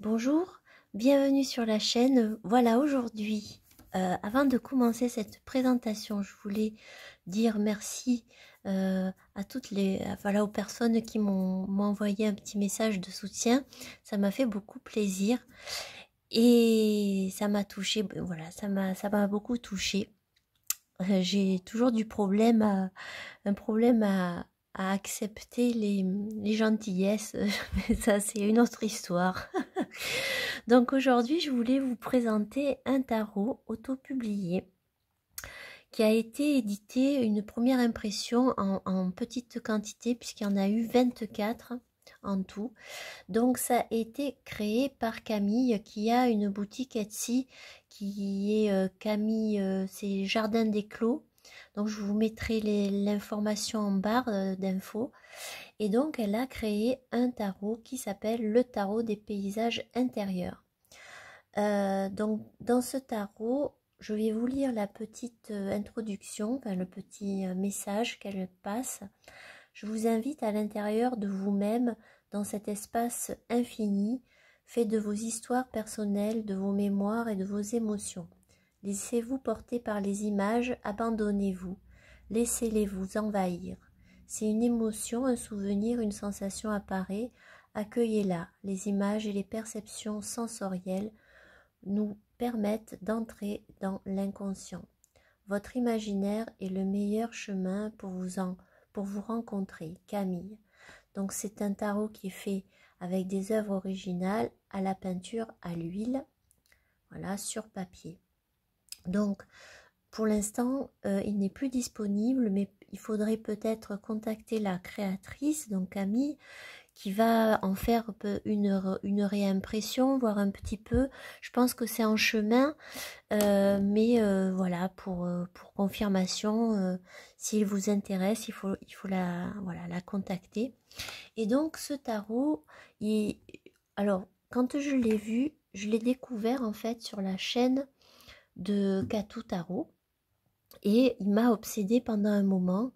Bonjour, bienvenue sur la chaîne. Voilà, aujourd'hui, avant de commencer cette présentation, je voulais dire merci à toutes les, voilà, aux personnes qui m'ont envoyé un petit message de soutien. Ça m'a fait beaucoup plaisir et ça m'a touché. Voilà, ça m'a beaucoup touché. J'ai toujours un problème à accepter les gentillesses, mais ça c'est une autre histoire. Donc aujourd'hui, je voulais vous présenter un tarot auto-publié qui a été édité, une première impression en petite quantité puisqu'il y en a eu 24 en tout. Donc ça a été créé par Camille qui a une boutique Etsy qui est Camille, c'est Jardin des Clos. Donc je vous mettrai l'information en barre d'infos. Et donc elle a créé un tarot qui s'appelle le tarot des paysages intérieurs. Donc dans ce tarot, je vais vous lire la petite introduction, enfin le petit message qu'elle passe. Je vous invite à l'intérieur de vous-même, dans cet espace infini, fait de vos histoires personnelles, de vos mémoires et de vos émotions. Laissez-vous porter par les images, abandonnez-vous, laissez-les vous envahir. Si une émotion, un souvenir, une sensation apparaît, accueillez-la. Les images et les perceptions sensorielles nous permettent d'entrer dans l'inconscient. Votre imaginaire est le meilleur chemin pour vous rencontrer. Camille. Donc c'est un tarot qui est fait avec des œuvres originales à la peinture à l'huile, voilà, sur papier. Donc pour l'instant il n'est plus disponible, mais il faudrait peut-être contacter la créatrice, donc Camille, qui va en faire une réimpression, voir un petit peu. Je pense que c'est en chemin, mais voilà, pour confirmation, s'il vous intéresse, il faut voilà, la contacter. Et donc ce tarot, alors quand je l'ai vu, je l'ai découvert en fait sur la chaîne de Katou Tarot, et il m'a obsédée pendant un moment.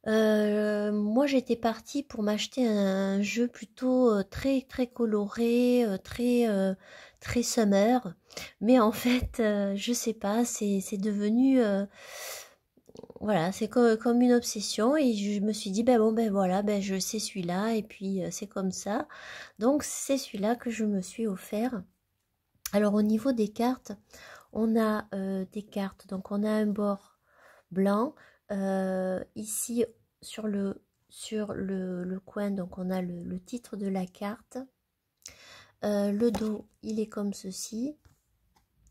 Moi j'étais partie pour m'acheter un jeu plutôt très très coloré, très summer, mais en fait je sais pas, c'est devenu voilà, c'est comme une obsession, et je me suis dit ben bon ben voilà, ben je sais celui-là, et puis c'est comme ça. Donc c'est celui-là que je me suis offert. Alors au niveau des cartes, on a des cartes, donc on a un bord blanc, ici sur le coin, donc on a le titre de la carte. Le dos, il est comme ceci,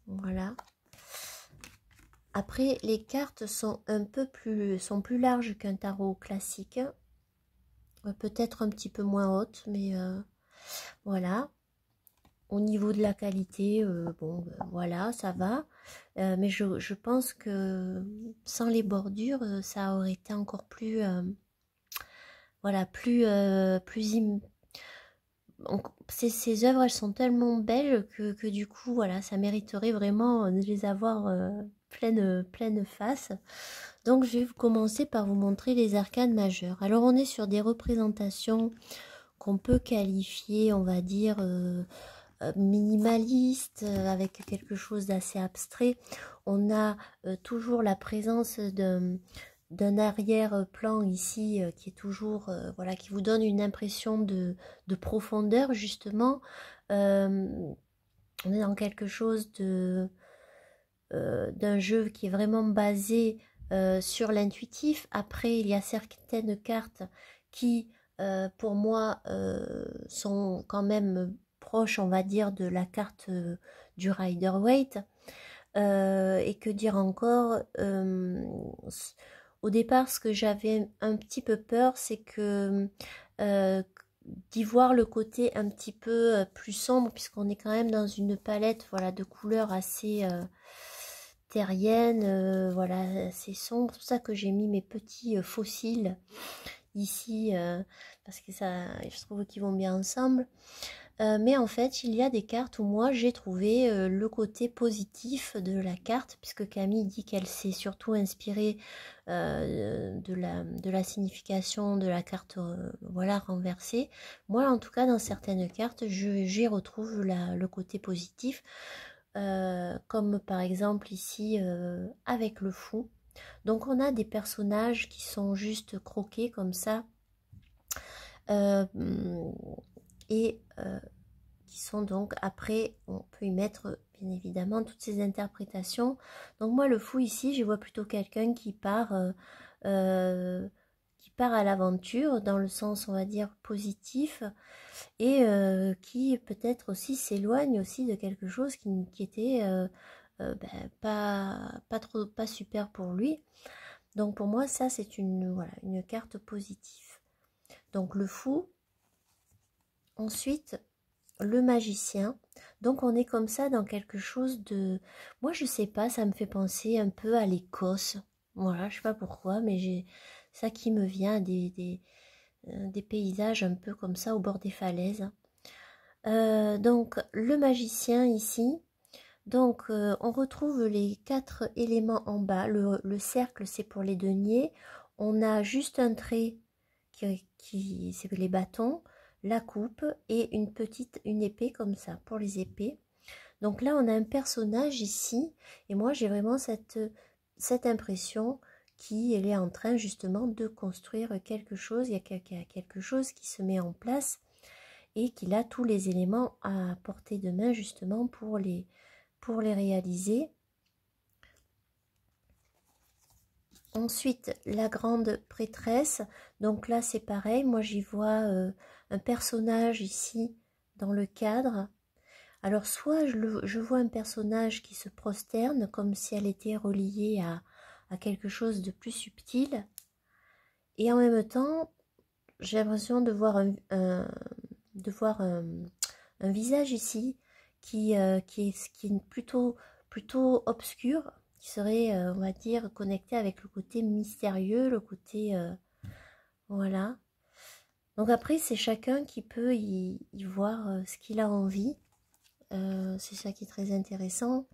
voilà. Après, les cartes sont sont plus larges qu'un tarot classique, peut-être un petit peu moins hautes, mais voilà. Au niveau de la qualité, bon, voilà, ça va. Mais je pense que sans les bordures, ça aurait été encore plus, voilà, ces œuvres, elles sont tellement belles que du coup, voilà, ça mériterait vraiment de les avoir pleine face. Donc, je vais commencer par vous montrer les arcanes majeures. Alors, on est sur des représentations qu'on peut qualifier, on va dire, minimaliste, avec quelque chose d'assez abstrait. On a toujours la présence d'un arrière-plan ici qui est toujours, voilà, qui vous donne une impression de profondeur, justement. On est dans quelque chose d'un jeu qui est vraiment basé sur l'intuitif. Après, il y a certaines cartes qui, pour moi, sont quand même proches, on va dire, de la carte du Rider-Waite. Et que dire encore, au départ, ce que j'avais un petit peu peur, c'est que d'y voir le côté un petit peu plus sombre, puisqu'on est quand même dans une palette, voilà, de couleurs assez terrienne, voilà, c'est sombre. C'est pour ça que j'ai mis mes petits fossiles ici, parce que ça, je trouve qu'ils vont bien ensemble. Mais en fait, il y a des cartes où moi j'ai trouvé le côté positif de la carte, puisque Camille dit qu'elle s'est surtout inspirée de la signification de la carte voilà, renversée. Moi, en tout cas, dans certaines cartes, j'y retrouve le côté positif, comme par exemple ici avec le fou. Donc on a des personnages qui sont juste croqués comme ça. Et qui sont donc, après, on peut y mettre bien évidemment toutes ces interprétations. Donc moi, le fou ici, je vois plutôt quelqu'un qui part à l'aventure, dans le sens, on va dire, positif, et qui peut-être aussi s'éloigne aussi de quelque chose qui était pas super pour lui. Donc pour moi, ça, c'est voilà, une carte positive. Donc le fou. Ensuite, le magicien. Donc on est comme ça dans quelque chose de... Moi je sais pas, ça me fait penser un peu à l'Écosse. Voilà, je sais pas pourquoi, mais j'ai ça qui me vient des paysages un peu comme ça au bord des falaises. Donc le magicien ici. Donc on retrouve les 4 éléments en bas. Le cercle c'est pour les deniers. On a juste un trait c'est les bâtons, la coupe et une épée comme ça pour les épées. Donc là on a un personnage ici et moi j'ai vraiment cette impression qu'il est en train justement de construire quelque chose. Il y a quelque chose qui se met en place et qu'il a tous les éléments à portée de main justement pour les réaliser. Ensuite, la grande prêtresse. Donc là, c'est pareil. Moi, j'y vois un personnage ici dans le cadre. Alors, soit je vois un personnage qui se prosterne comme si elle était reliée à quelque chose de plus subtil. Et en même temps, j'ai l'impression de voir un visage ici qui est plutôt obscur, qui serait, on va dire, connecté avec le côté mystérieux, le côté... voilà. Donc après, c'est chacun qui peut y voir ce qu'il a envie. C'est ça qui est très intéressant.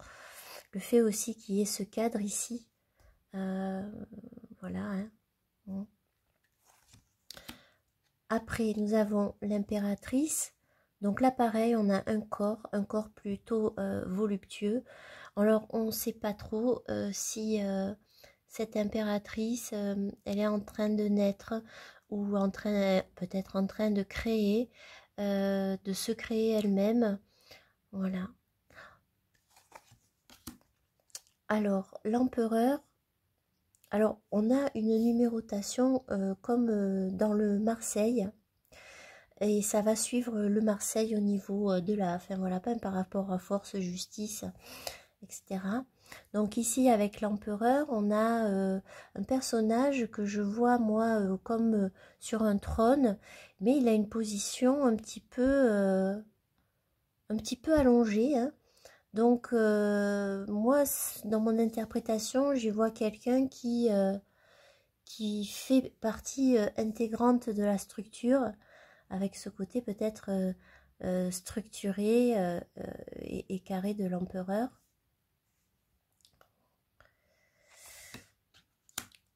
Le fait aussi qu'il y ait ce cadre ici. Voilà. Hein. Bon. Après, nous avons l'impératrice. Donc là, pareil, on a un corps plutôt voluptueux. Alors, on ne sait pas trop si cette impératrice, elle est en train de naître ou peut-être en train de créer, de se créer elle-même. Voilà. Alors, l'empereur. Alors, on a une numérotation comme dans le Marseille. Et ça va suivre le Marseille au niveau de la... Enfin, voilà, pas par rapport à force, justice, etc. Donc ici, avec l'empereur, on a un personnage que je vois, moi, comme sur un trône. Mais il a une position un petit peu allongée, hein. Donc, moi, dans mon interprétation, j'y vois quelqu'un qui fait partie intégrante de la structure, avec ce côté peut-être structuré et carré de l'empereur.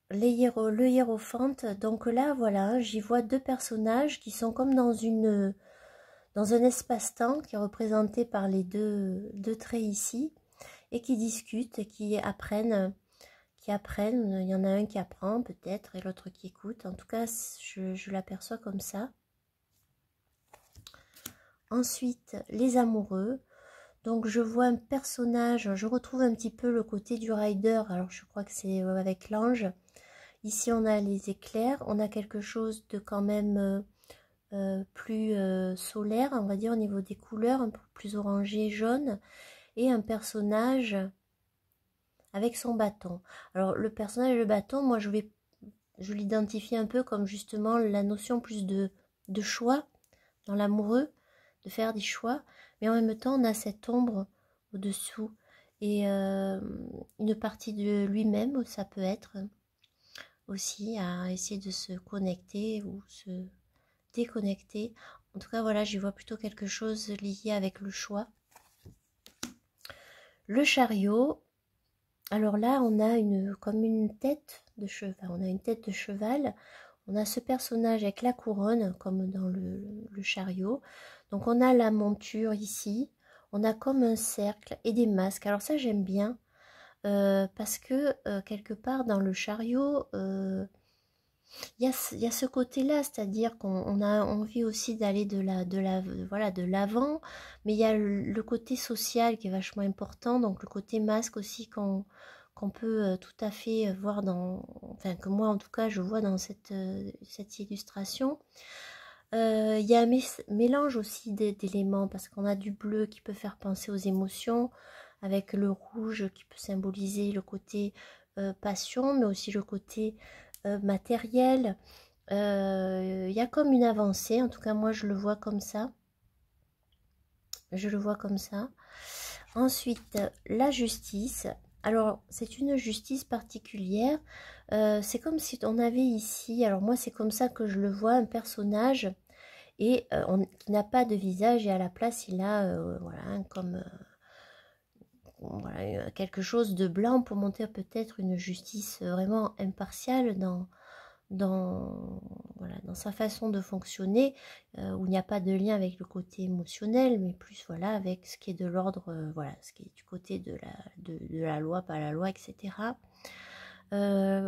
Le hiérophante, donc là, voilà, j'y vois 2 personnages qui sont comme dans un espace-temps qui est représenté par les deux traits ici, et qui discutent, qui apprennent. Il y en a un qui apprend peut-être et l'autre qui écoute. En tout cas, je l'aperçois comme ça. Ensuite, les amoureux. Donc je vois un personnage, je retrouve un petit peu le côté du rider. Alors je crois que c'est avec l'ange. Ici on a les éclairs, on a quelque chose de quand même plus solaire, on va dire au niveau des couleurs, un peu plus orangé, jaune. Et un personnage avec son bâton. Alors le personnage et le bâton, moi je l'identifie un peu comme justement la notion plus de choix dans l'amoureux, de faire des choix, mais en même temps on a cette ombre au-dessous et une partie de lui-même, ça peut être aussi à essayer de se connecter ou se déconnecter En tout cas, voilà, j'y vois plutôt quelque chose lié avec le choix. Le chariot. Alors là, on a comme une tête de cheval. On a une tête de cheval. On a ce personnage avec la couronne, comme dans le chariot. Donc on a la monture ici. On a comme un cercle et des masques. Alors ça, j'aime bien. Parce que quelque part dans le chariot, il y a ce côté-là, c'est-à-dire qu'on a envie aussi d'aller voilà, de l'avant, mais il y a le côté social qui est vachement important, donc le côté masque aussi qu'on peut tout à fait voir enfin que moi en tout cas je vois dans cette illustration. Il y a un mélange aussi d'éléments, parce qu'on a du bleu qui peut faire penser aux émotions, avec le rouge qui peut symboliser le côté passion, mais aussi le côté matériel. Il y a comme une avancée, en tout cas moi je le vois comme ça. Je le vois comme ça. Ensuite, la justice. Alors, c'est une justice particulière. C'est comme si on avait ici, alors moi c'est comme ça que je le vois, un personnage et qui n'a pas de visage, et à la place il a voilà, comme voilà, quelque chose de blanc pour montrer peut-être une justice vraiment impartiale voilà, dans sa façon de fonctionner, où il n'y a pas de lien avec le côté émotionnel, mais plus voilà, avec ce qui est de l'ordre, voilà, ce qui est du côté de la loi, pas la loi, etc.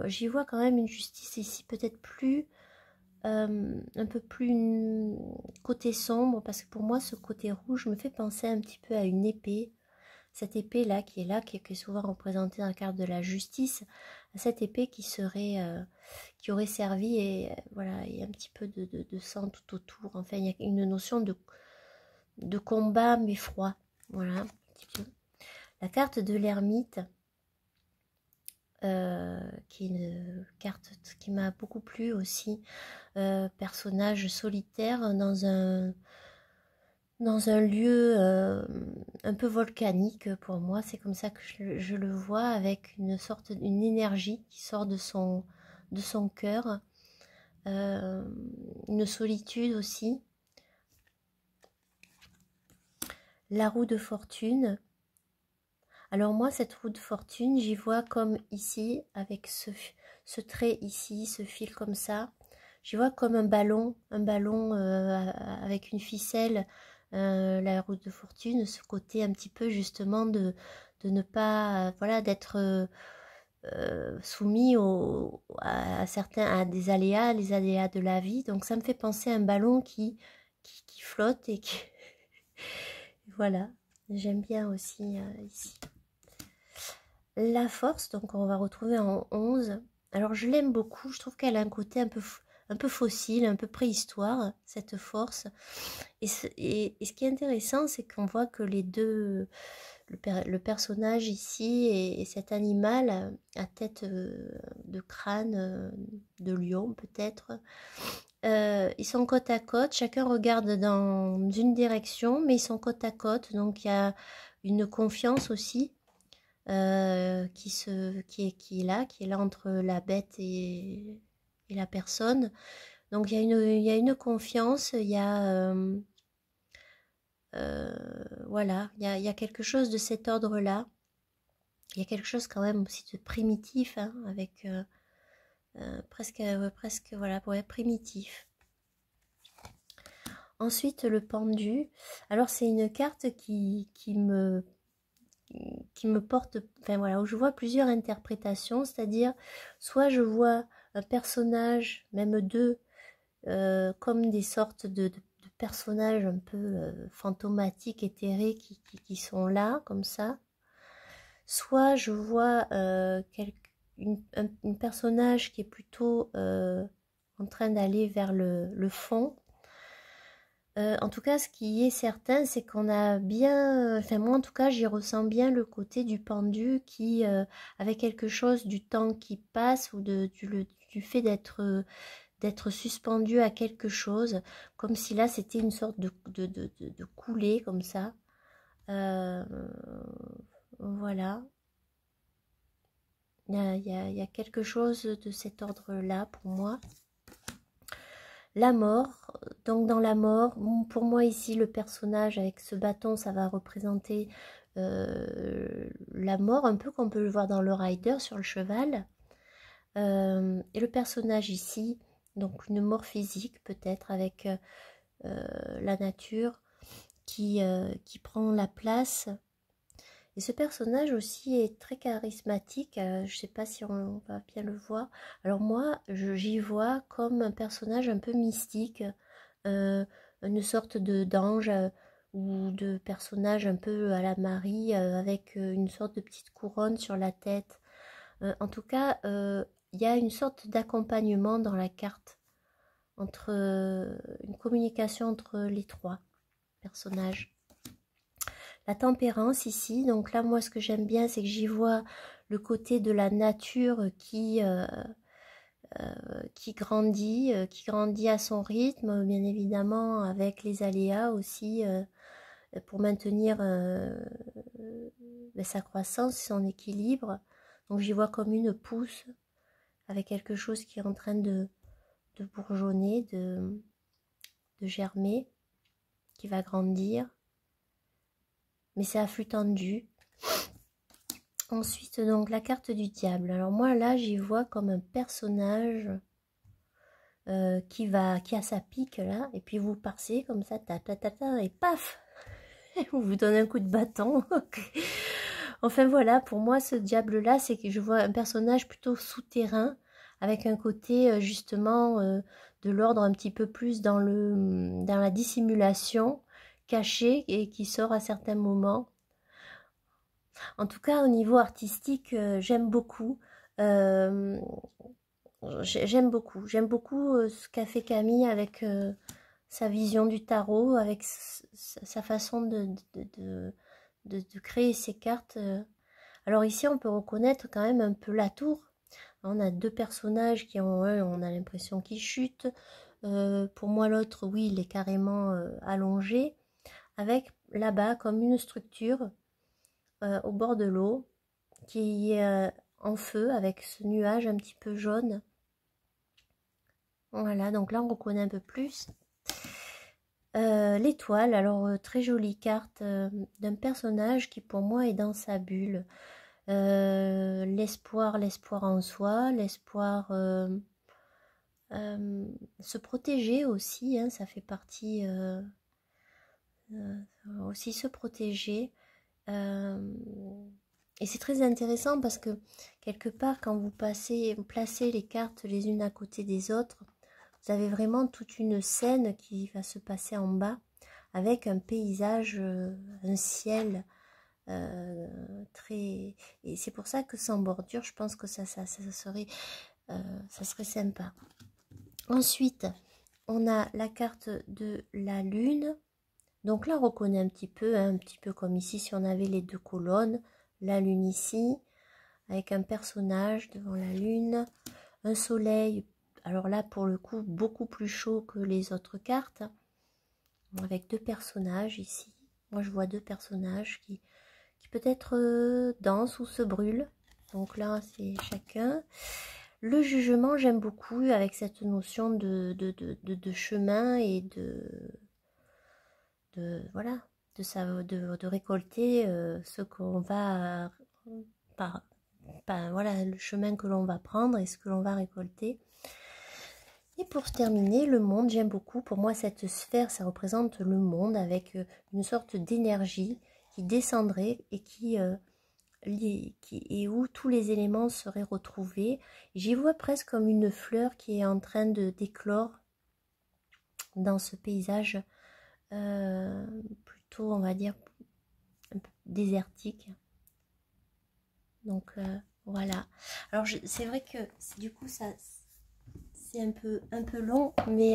J'y vois quand même une justice ici peut-être plus un peu plus côté sombre, parce que pour moi ce côté rouge me fait penser un petit peu à une épée, cette épée là, qui est souvent représentée dans la carte de la justice, cette épée qui aurait servi, et voilà, et un petit peu de sang tout autour. Enfin, il y a une notion de combat mais froid, voilà, un petit peu. La carte de l'ermite, qui est une carte qui m'a beaucoup plu aussi. Personnage solitaire dans un lieu un peu volcanique. Pour moi, c'est comme ça que je le vois, avec une énergie qui sort de son cœur, une solitude aussi. La roue de fortune. Alors moi, cette roue de fortune, j'y vois comme ici, avec ce trait ici, ce fil comme ça. J'y vois comme un ballon avec une ficelle, la roue de fortune, ce côté un petit peu justement de ne pas, voilà, d'être soumis à des aléas, les aléas de la vie. Donc ça me fait penser à un ballon qui flotte et qui... Voilà, j'aime bien aussi ici. La force, donc on va retrouver en 11. Alors je l'aime beaucoup, je trouve qu'elle a un côté un peu fossile, un peu préhistoire, cette force. Et ce qui est intéressant, c'est qu'on voit que les deux, le personnage ici et cet animal à tête de crâne, de lion peut-être, ils sont côte à côte, chacun regarde dans une direction, mais ils sont côte à côte, donc il y a une confiance aussi. Qui est là entre la bête et la personne. Donc il y a une confiance, il y a voilà, il y a quelque chose de cet ordre-là. Il y a quelque chose quand même aussi de primitif, hein, avec presque voilà, ouais, primitif. Ensuite, le pendu. Alors c'est une carte qui me porte, enfin voilà, où je vois plusieurs interprétations, c'est-à-dire soit je vois un personnage, même deux, comme des sortes de personnages un peu fantomatiques, éthérés, qui sont là, comme ça. Soit je vois une personnage qui est plutôt en train d'aller vers le fond. En tout cas, ce qui est certain, c'est qu'on a bien... Enfin, moi, en tout cas, j'y ressens bien le côté du pendu qui, avec quelque chose du temps qui passe, ou du fait d'être suspendu à quelque chose, comme si là, c'était une sorte de coulée, comme ça. Voilà. Il y a quelque chose de cet ordre-là, pour moi. la mort, donc dans la mort, pour moi ici le personnage avec ce bâton, ça va représenter la mort, un peu comme on peut le voir dans le rider sur le cheval. Et le personnage ici, donc une mort physique peut-être avec la nature qui prend la place. Et ce personnage aussi est très charismatique, je ne sais pas si on va bien le voir. Alors moi, j'y vois comme un personnage un peu mystique, une sorte d'ange ou de personnage un peu à la Marie, avec une sorte de petite couronne sur la tête. En tout cas, il y a une sorte d'accompagnement dans la carte, entre une communication entre les trois personnages. La tempérance ici, donc là moi ce que j'aime bien c'est que j'y vois le côté de la nature qui grandit à son rythme, bien évidemment avec les aléas aussi pour maintenir sa croissance, son équilibre. Donc j'y vois comme une pousse avec quelque chose qui est en train de bourgeonner, de germer, qui va grandir. Mais c'est à flux tendu. Ensuite, donc, la carte du diable. Alors moi, là, j'y vois comme un personnage qui a sa pique, là, et puis vous passez comme ça, et paf, on vous donne un coup de bâton. Enfin, voilà, pour moi, ce diable-là, c'est que je vois un personnage plutôt souterrain, avec un côté, justement, de l'ordre un petit peu plus dans la dissimulation, caché, et qui sort à certains moments. En tout cas, au niveau artistique, j'aime beaucoup. J'aime beaucoup. J'aime beaucoup ce qu'a fait Camille avec sa vision du tarot, avec sa façon de créer ses cartes. Alors ici, on peut reconnaître quand même un peu la tour. On a deux personnages qui ont un, on a l'impression qu'ils chutent. Pour moi, l'autre, oui, il est carrément allongé, avec là-bas comme une structure au bord de l'eau qui est en feu avec ce nuage un petit peu jaune. Voilà, donc là on reconnaît un peu plus. L'étoile, alors très jolie carte d'un personnage qui pour moi est dans sa bulle. L'espoir en soi, l'espoir se protéger aussi, hein, ça fait partie aussi se protéger. Et c'est très intéressant parce que quelque part quand vous placez les cartes les unes à côté des autres, vous avez vraiment toute une scène qui va se passer en bas avec un paysage, un ciel très... Et c'est pour ça que sans bordure, je pense que ça serait sympa. Ensuite, on a la carte de la lune. Donc là, on reconnaît un petit peu comme ici, si on avait les deux colonnes, la lune ici, avec un personnage devant la lune, un soleil, alors là, pour le coup, beaucoup plus chaud que les autres cartes, avec deux personnages ici. Moi, je vois deux personnages qui peut-être dansent ou se brûlent. Donc là, c'est chacun. Le jugement, j'aime beaucoup, avec cette notion de chemin et voilà, de récolter ce qu'on va voilà, le chemin que l'on va prendre et ce que l'on va récolter. Et pour terminer, le monde, j'aime beaucoup. Pour moi, cette sphère, ça représente le monde avec une sorte d'énergie qui descendrait et et où tous les éléments seraient retrouvés. J'y vois presque comme une fleur qui est en train de d'éclore dans ce paysage plutôt, on va dire, un peu désertique. Donc voilà. Alors c'est vrai que du coup ça c'est un peu long, mais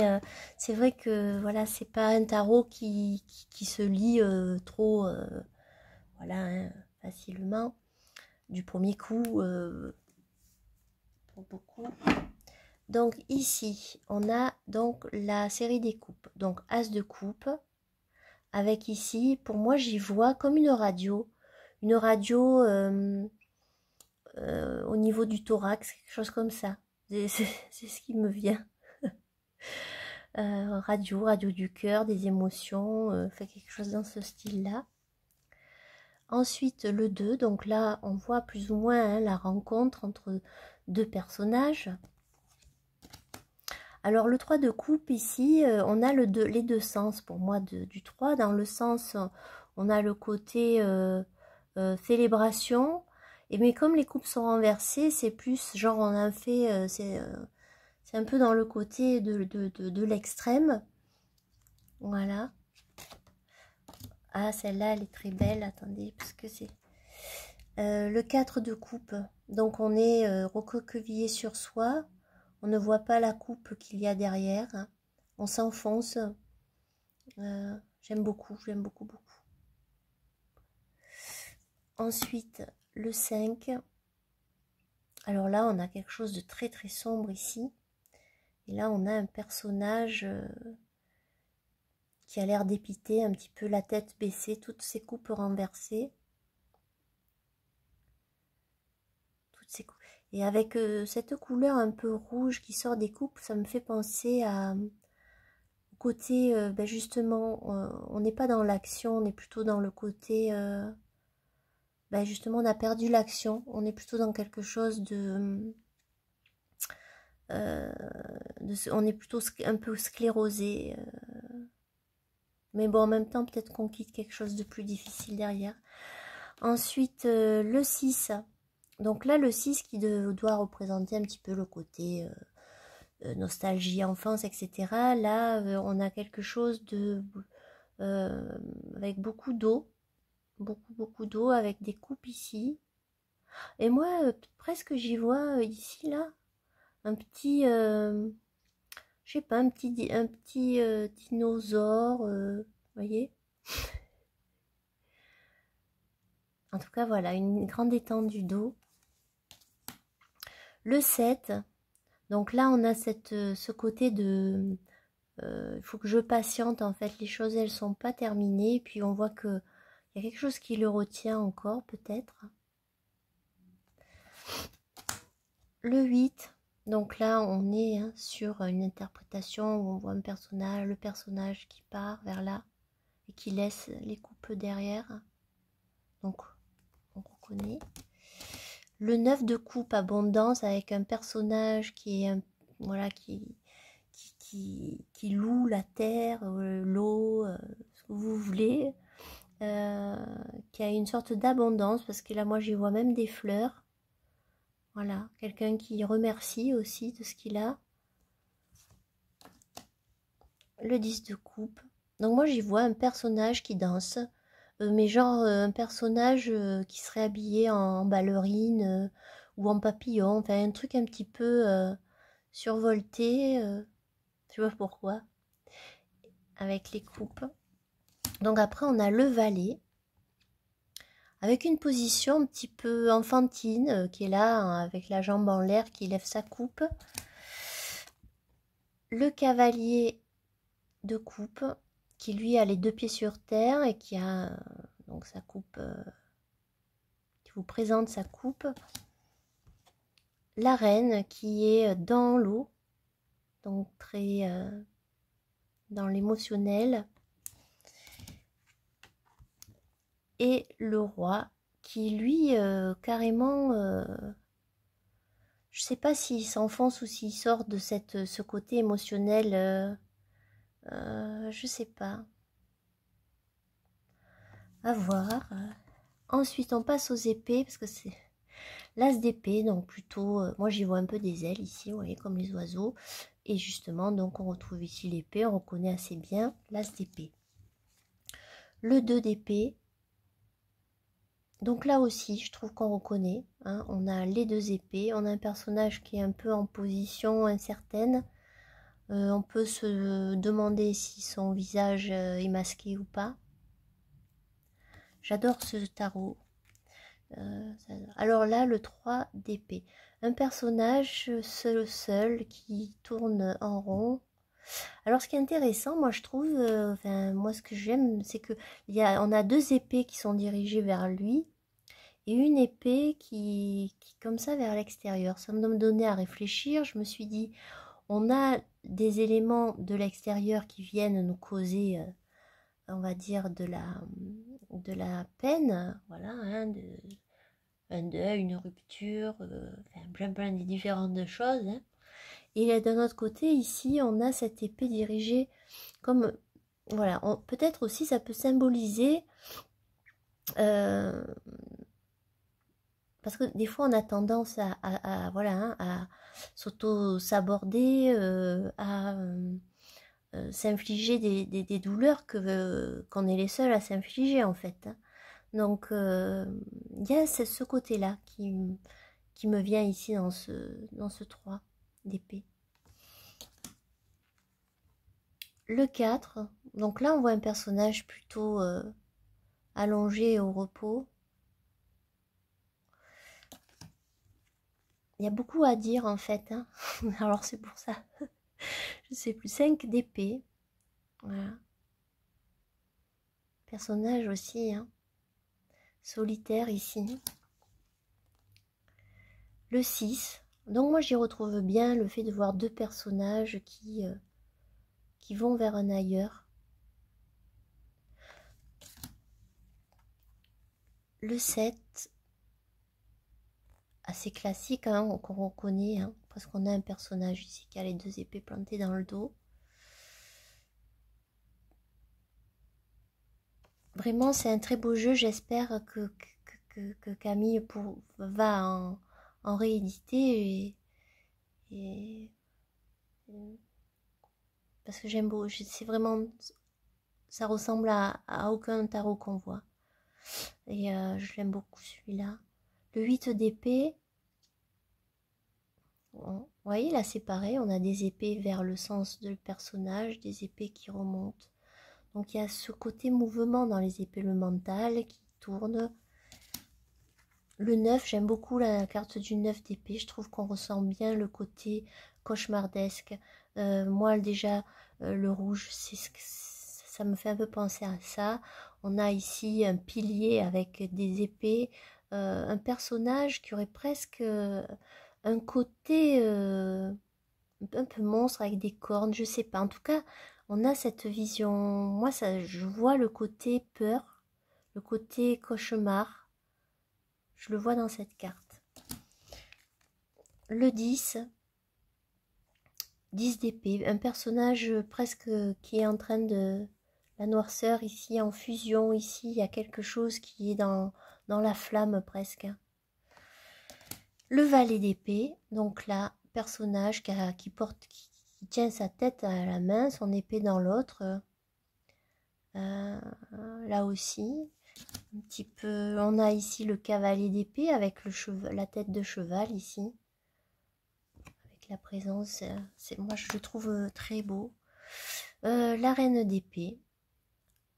c'est vrai que voilà, c'est pas un tarot qui se lit trop voilà, hein, facilement du premier coup pour beaucoup. Donc ici on a donc la série des coupes, donc as de coupe, avec ici pour moi j'y vois comme une radio au niveau du thorax, quelque chose comme ça. C'est ce qui me vient. radio du cœur, des émotions, fait quelque chose dans ce style-là. Ensuite, le 2, donc là, on voit plus ou moins hein, la rencontre entre deux personnages. Alors, le 3 de coupe, ici, on a les deux sens, pour moi, du 3. Dans le sens, on a le côté célébration, mais comme les coupes sont renversées, c'est plus, genre, on a fait, c'est un peu dans le côté de l'extrême. Voilà. Ah, celle-là, elle est très belle. Attendez, parce que c'est le 4 de coupe. Donc, on est recroquevillé sur soi. On ne voit pas la coupe qu'il y a derrière. On s'enfonce. J'aime beaucoup, beaucoup. Ensuite, le 5. Alors là, on a quelque chose de très, très sombre ici. Et là, on a un personnage... qui a l'air dépité, un petit peu la tête baissée, toutes ses coupes renversées. Et avec cette couleur un peu rouge qui sort des coupes, ça me fait penser au côté, justement, on n'est pas dans l'action, on est plutôt dans le côté, justement, on a perdu l'action, on est plutôt dans quelque chose on est plutôt un peu sclérosé. Mais bon, en même temps, peut-être qu'on quitte quelque chose de plus difficile derrière. Ensuite, le 6. Donc là, le 6 qui doit représenter un petit peu le côté nostalgie, enfance, etc. Là, on a quelque chose avec beaucoup d'eau. Beaucoup d'eau, avec des coupes ici. Et moi, presque j'y vois ici, là, un petit... je sais pas, un petit dinosaure, vous voyez. En tout cas, voilà, une grande étendue d'eau. Le 7, donc là, on a ce côté de... il faut que je patiente, en fait, les choses, elles sont pas terminées. Puis on voit qu'il y a quelque chose qui le retient encore, peut-être. Le 8, donc là, on est hein, sur une interprétation où on voit le personnage qui part vers là et qui laisse les coupes derrière. Donc, on reconnaît. Le 9 de coupe, abondance, avec un personnage qui est voilà, qui loue la terre, l'eau, ce que vous voulez, qui a une sorte d'abondance, parce que là, moi, j'y vois même des fleurs. Voilà, quelqu'un qui remercie aussi de ce qu'il a. Le 10 de coupe. Donc moi, j'y vois un personnage qui danse, mais genre un personnage qui serait habillé en ballerine ou en papillon, enfin un truc un petit peu survolté, tu vois pourquoi, avec les coupes. Donc après, on a le valet, avec une position un petit peu enfantine, qui est là, hein, avec la jambe en l'air, qui lève sa coupe. Le cavalier de coupe, qui lui a les deux pieds sur terre et qui a donc sa coupe, qui vous présente sa coupe. La reine qui est dans l'eau, donc très dans l'émotionnel. Et le roi qui lui carrément, je sais pas s'il s'enfonce ou s'il sort de ce côté émotionnel, je sais pas. À voir. Ensuite on passe aux épées, parce que c'est l'as d'épée, donc plutôt, moi j'y vois un peu des ailes ici, vous voyez, comme les oiseaux. Et justement, donc on retrouve ici l'épée, on reconnaît assez bien l'as d'épée. Le 2 d'épée. Donc là aussi, je trouve qu'on reconnaît, hein, on a les deux épées, on a un personnage qui est un peu en position incertaine. On peut se demander si son visage est masqué ou pas. J'adore ce tarot. Alors là, le 3 d'épée. Un personnage seul qui tourne en rond. Alors ce qui est intéressant, moi je trouve, moi ce que j'aime, c'est que on a deux épées qui sont dirigées vers lui. Et une épée qui comme ça vers l'extérieur. Ça me donnait à réfléchir. Je me suis dit, On a des éléments de l'extérieur qui viennent nous causer, on va dire, de la peine, voilà, hein, un deuil, une rupture, enfin, plein de différentes choses. Hein. Et d'un autre côté, ici, on a cette épée dirigée comme, voilà, peut-être aussi ça peut symboliser, parce que des fois on a tendance voilà, hein, à s'auto-saborder, à s'infliger des douleurs qu'on est les seuls à s'infliger en fait. Hein. Donc il y a ce côté-là qui me vient ici dans ce 3 d'épée. Le 4, donc là on voit un personnage plutôt allongé au repos. Il y a beaucoup à dire en fait. Hein. Alors c'est pour ça. Je sais plus. 5 d'épée. Voilà. Personnage aussi. Hein. Solitaire ici. Le 6. Donc moi j'y retrouve bien le fait de voir deux personnages qui vont vers un ailleurs. Le 7. Assez classique, hein, qu'on reconnaît. Hein, parce qu'on a un personnage ici qui a les deux épées plantées dans le dos. Vraiment, c'est un très beau jeu. J'espère que Camille va en rééditer. Et parce que j'aime beaucoup. C'est vraiment... Ça ressemble à aucun tarot qu'on voit. Et je l'aime beaucoup celui-là. Le 8 d'épée. Vous voyez, là c'est pareil. On a des épées vers le sens du personnage. Des épées qui remontent. Donc il y a ce côté mouvement dans les épées, le mental qui tourne. Le 9, j'aime beaucoup la carte du 9 d'épée. Je trouve qu'on ressent bien le côté cauchemardesque. Moi déjà, le rouge, ça me fait un peu penser à ça. On a ici un pilier avec des épées. Un personnage qui aurait presque un côté un peu monstre avec des cornes. Je sais pas. En tout cas, on a cette vision. Moi, je vois le côté peur, le côté cauchemar. Je le vois dans cette carte. Le 10 d'épée, un personnage presque qui est en train de... La noirceur ici, en fusion, ici, il y a quelque chose qui est dans la flamme presque. Le valet d'épée, donc là, personnage qui tient sa tête à la main, son épée dans l'autre. Là aussi, un petit peu, on a ici le cavalier d'épée avec la tête de cheval ici. Avec la présence, moi je le trouve très beau. La reine d'épée.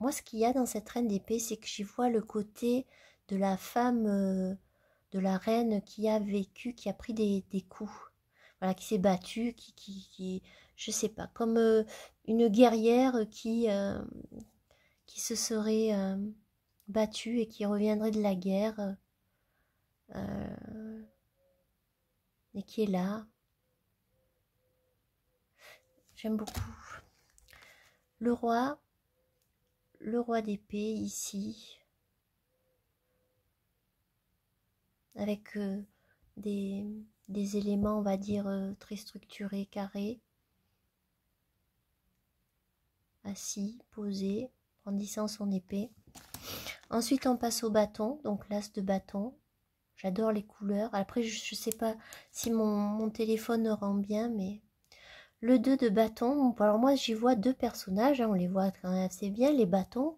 Moi ce qu'il y a dans cette reine d'épée, c'est que j'y vois le côté de la femme, de la reine qui a vécu, qui a pris des coups. Voilà, qui s'est battue, je sais pas, comme une guerrière qui se serait battue et qui reviendrait de la guerre et qui est là. J'aime beaucoup. Le roi d'épée ici, avec des éléments, on va dire, très structurés, carrés, assis, posé, brandissant son épée. Ensuite, on passe au bâton, donc l'as de bâton. J'adore les couleurs. Après, je sais pas si mon téléphone rend bien, mais... Le 2 de bâton, alors moi j'y vois deux personnages, hein, on les voit quand même assez bien, les bâtons.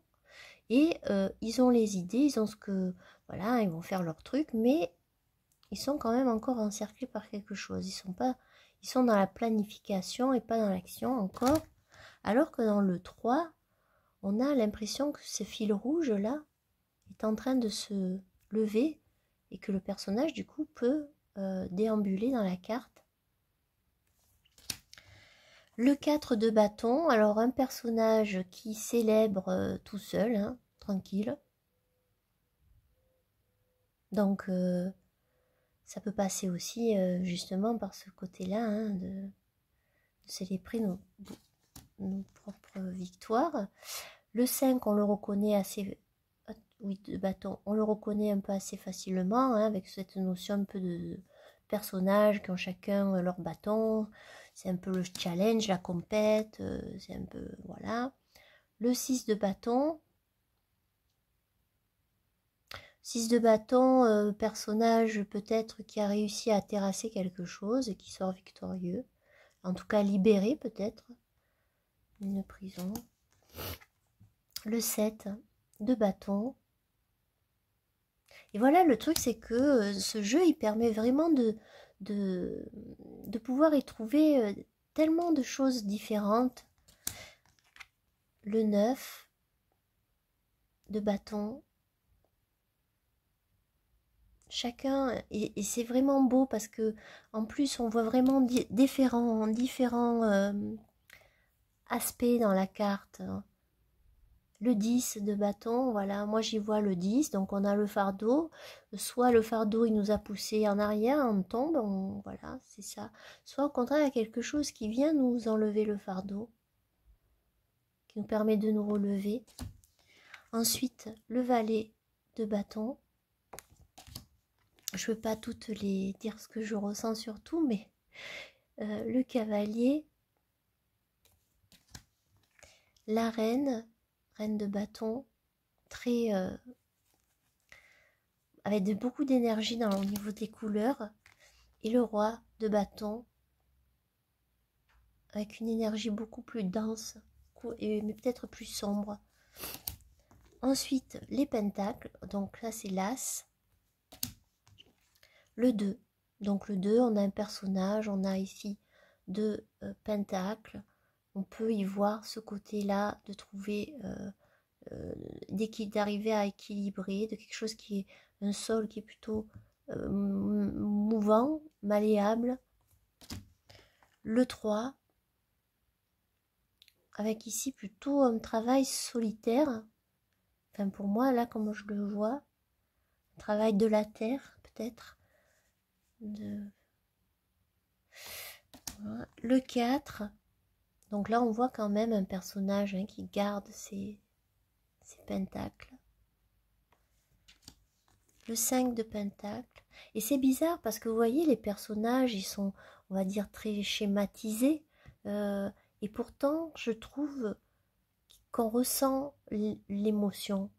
Et ils ont les idées, ils ont ce que... Voilà, ils vont faire leur truc, mais ils sont quand même encore encerclés par quelque chose. Ils sont dans la planification et pas dans l'action encore. Alors que dans le 3, on a l'impression que ce fil rouge là est en train de se lever et que le personnage du coup peut déambuler dans la carte. Le 4 de bâton, alors un personnage qui célèbre tout seul, hein, tranquille. Donc ça peut passer aussi justement par ce côté-là, hein, célébrer nos propres victoires. Le 5, on le reconnaît assez... Oui, de bâton, on le reconnaît un peu assez facilement, hein, avec cette notion un peu de personnages qui ont chacun leur bâton. C'est un peu le challenge, la compète, c'est un peu... Voilà. Le 6 de bâton. 6 de bâton, personnage peut-être qui a réussi à terrasser quelque chose et qui sort victorieux. En tout cas libéré peut-être. Une prison. Le 7 de bâton. Et voilà, le truc c'est que ce jeu il permet vraiment de pouvoir y trouver tellement de choses différentes. Le 9 de bâton. Chacun, et c'est vraiment beau parce que en plus on voit vraiment différents aspects dans la carte. Le 10 de bâton, voilà, moi j'y vois le 10, donc on a le fardeau, soit le fardeau il nous a poussé en arrière, on tombe, voilà, c'est ça, soit au contraire il y a quelque chose qui vient nous enlever le fardeau, qui nous permet de nous relever. Ensuite, le valet de bâton, je ne veux pas toutes les dire ce que je ressens surtout, mais le cavalier, la reine de bâton, très avec beaucoup d'énergie au niveau des couleurs, et le roi de bâton avec une énergie beaucoup plus dense, mais peut-être plus sombre. Ensuite, les pentacles, donc là c'est l'as. Le 2, donc le 2, on a un personnage, on a ici 2 pentacles. On peut y voir ce côté-là de trouver, d'arriver à équilibrer, de quelque chose qui est un sol qui est plutôt mouvant, malléable. Le 3, avec ici plutôt un travail solitaire. Enfin pour moi, là, comme je le vois, un travail de la terre, peut-être. Voilà. Le 4, donc là on voit quand même un personnage qui garde ses pentacles. Le 5 de pentacle. Et c'est bizarre parce que vous voyez, les personnages, ils sont, on va dire, très schématisés. Et pourtant, je trouve qu'on ressent l'émotion.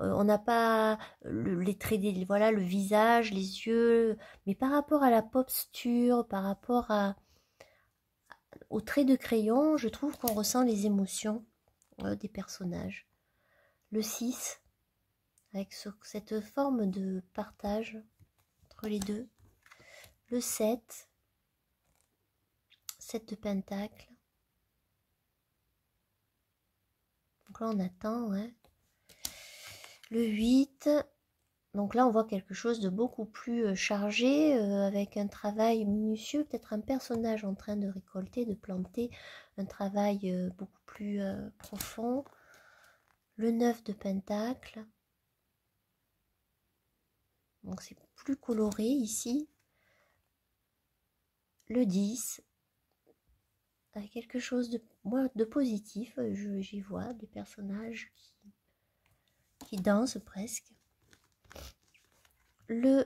On n'a pas les traits, voilà, le visage, les yeux, mais par rapport à la posture, par rapport au trait de crayon, je trouve qu'on ressent les émotions des personnages. Le 6, avec cette forme de partage entre les deux. Le 7 de pentacle. Donc là on attend, hein. Le 8, donc là on voit quelque chose de beaucoup plus chargé, avec un travail minutieux, peut-être un personnage en train de récolter, de planter, un travail beaucoup plus profond. Le 9 de pentacle, donc c'est plus coloré ici. Le 10, avec quelque chose de positif, j'y vois des personnages qui dansent presque. Le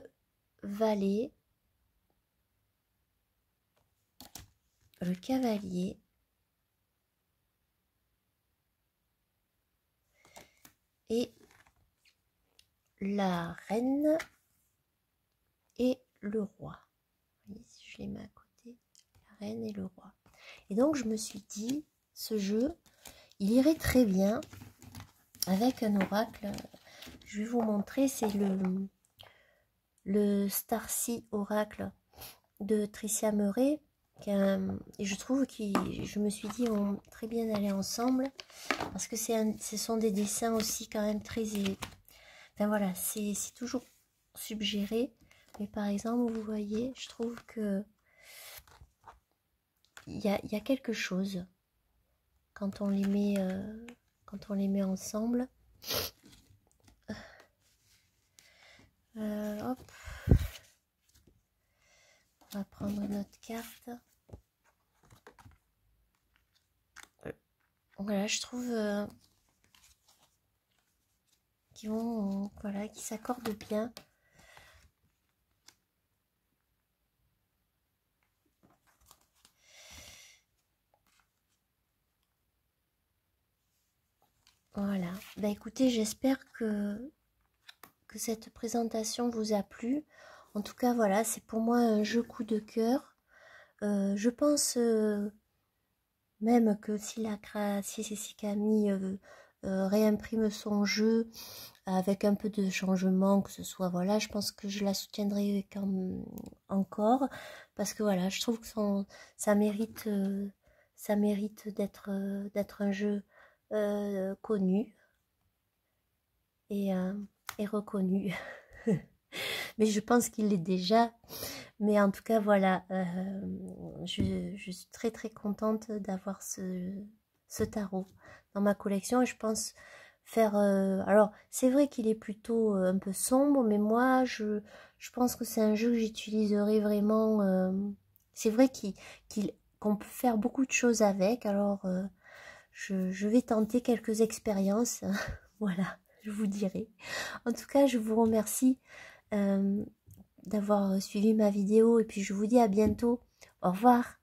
valet, le cavalier, et la reine et le roi. Vous voyez, si je les mets à côté, la reine et le roi. Et donc je me suis dit, ce jeu, il irait très bien avec un oracle. Je vais vous montrer, c'est le Starcy Oracle de Tricia Murray. Et je trouve je me suis dit, vont très bien aller ensemble, parce que ce sont des dessins aussi quand même très... Enfin voilà, c'est toujours suggéré. Mais par exemple, vous voyez, je trouve que il y a quelque chose quand on les met ensemble. Hop, on va prendre notre carte. voilà, je trouve qu'ils vont, voilà, qu'ils s'accordent bien. Voilà. Bah écoutez, j'espère que cette présentation vous a plu. En tout cas, voilà, c'est pour moi un jeu coup de cœur. Je pense même que si Camille réimprime son jeu avec un peu de changement, que ce soit, voilà, je pense que je la soutiendrai encore, parce que voilà, je trouve que ça mérite d'être un jeu connu et, euh, et reconnu. Mais je pense qu'il l'est déjà. Mais en tout cas, voilà, je suis très très contente d'avoir ce tarot dans ma collection. Et je pense faire... alors, c'est vrai qu'il est plutôt un peu sombre, mais moi, je pense que c'est un jeu que j'utiliserai vraiment... c'est vrai qu'on peut faire beaucoup de choses avec. Alors, je vais tenter quelques expériences. Voilà, je vous dirai. En tout cas, je vous remercie d'avoir suivi ma vidéo et puis je vous dis à bientôt. Au revoir.